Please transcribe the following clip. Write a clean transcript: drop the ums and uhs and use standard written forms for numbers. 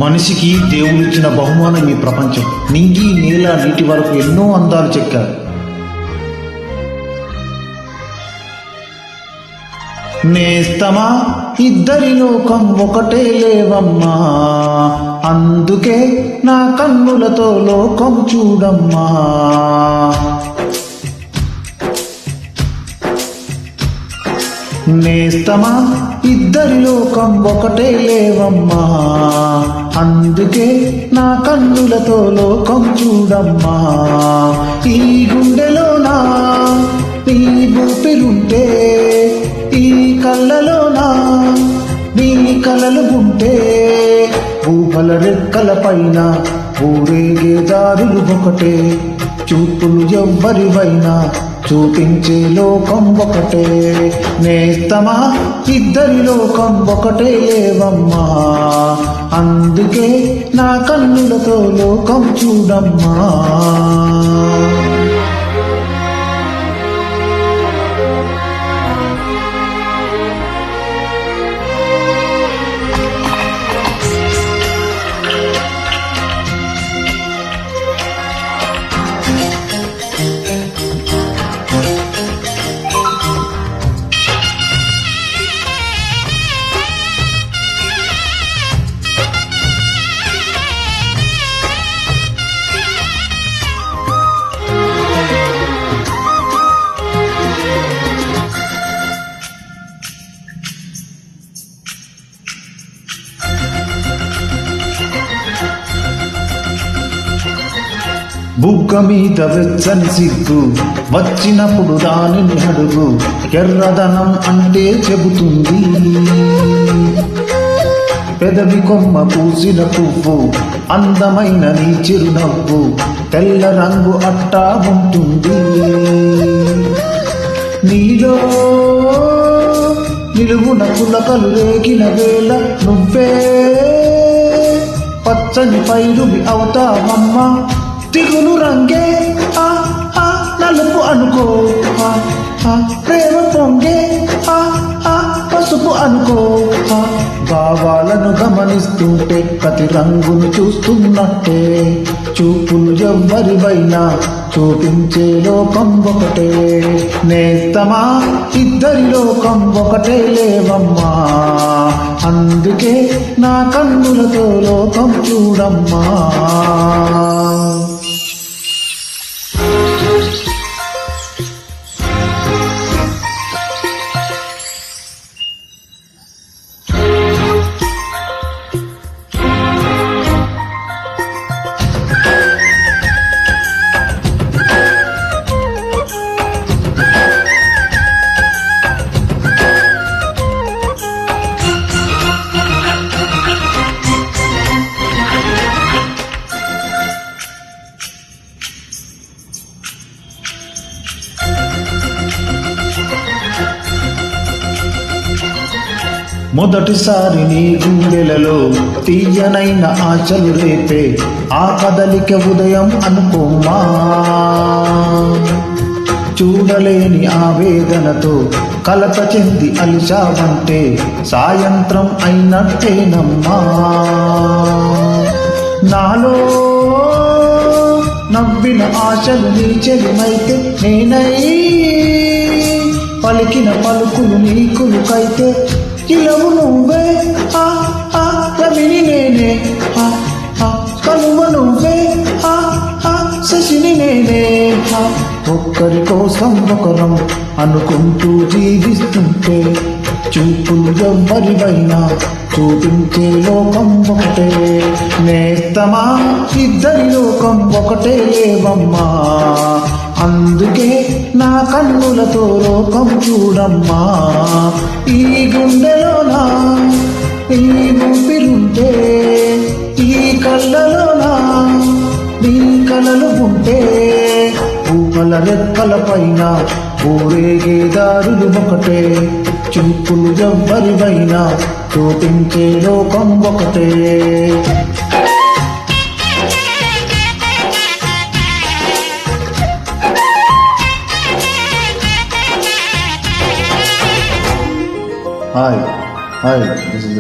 మనిషికి దేవుడిచ్చిన బహుమానం ఈ ప్రపంచం. నింగి నేల నీటి వరకు ఎన్నో అందాలు చెక్కారు. నేస్తమా ఇద్దరి లోకం ఒకటే లేవమ్మా, అందుకే నా కన్నులతో లోకం చూడమ్మా. నేస్తమా ఇద్దరి లోకం ఒకటే లేవమ్మా, అందుకే నా కన్నులతో లోకం చూడమ్మా. ఈ గుండెలోనా నీ ఊపిరుంటే, ఈ కళ్ళలోనా నీ కలలు ఉంటే, ఊహల రెక్కల పైన ఊరేగే దారులు ఒకటే, చూపులు ఎవ్వరివైనా చూపించే లోకం ఒకటే. నేస్తమా ఇద్దరి లోకం ఒకటే లేవమ్మా, అందుకే నా కన్నులతో లోకం చూడమ్మా. బుగ్గ మీద వెచ్చని సిగ్గు వచ్చినప్పుడు దానిని అడుగు, ఎర్రదనం అంటే చెబుతుంది. పెదవి కొమ్మ పూసిన పువ్వు అందమైన నీ చిరునవ్వు, తెల్ల రంగు అట్టా ఉంటుంది. నీలో నిలువున పులకలు రేగిన వేళ నువ్వే పచ్చని పైరువి అవుతావమ్మా. తిగులు రంగే ఆ ఆ నలుపు అనుకో, ప్రేమ పొంగే ఆ ఆ పసుపు అనుకో. భావాలను గమనిస్తుంటే ప్రతి రంగును చూస్తున్నట్టే, చూపులు ఎవ్వరివైనా చూపించే లోకం ఒకటే. నేస్తమా ఇద్దరి లోకం ఒకటే లేవమ్మా, అందుకే నా కన్నులతో లోకం చూడమ్మా. మొదటిసారి నీ గుండెలలో తీయనైన ఆశలు రేపే ఆ కదలిక ఉదయం అనుకోమ్మా. చూడలేని ఆవేదనతో కలత చెంది అలిచావంటే సాయంత్రం అయినట్టేనమ్మా. నాలో నవ్విన ఆశలు నీ చెలిమైతే నేనై, పలికిన పలుకులు నీకులుకైతే ఇలవు నువ్వే ఆ ఆ రవిని నేనే, కలువ నువ్వే ఆ ఆ శశిని నేనే. ఒక్కరి కోసం ఒకరం అనుకుంటూ జీవిస్తుంటే, చూపులు ఎవ్వరివైనా చూపించే లోకం ఒకటే. నేస్తమా ఇద్దరి లోకం ఒకటే లేవమ్మా, అందుకే నా కన్నులతో లోకం చూడమ్మా. ఈ గుండెలోనా ఈ ఊపిరుంటే, ఈ కళ్ళలోనా నీ కలలు ఉంటే, ఊహల రెక్కల పైన ఊరేగే దారులు ఒకటే, చూపులు ఎవ్వరివైనా చూపించే లోకం ఒకటే. Hi, this is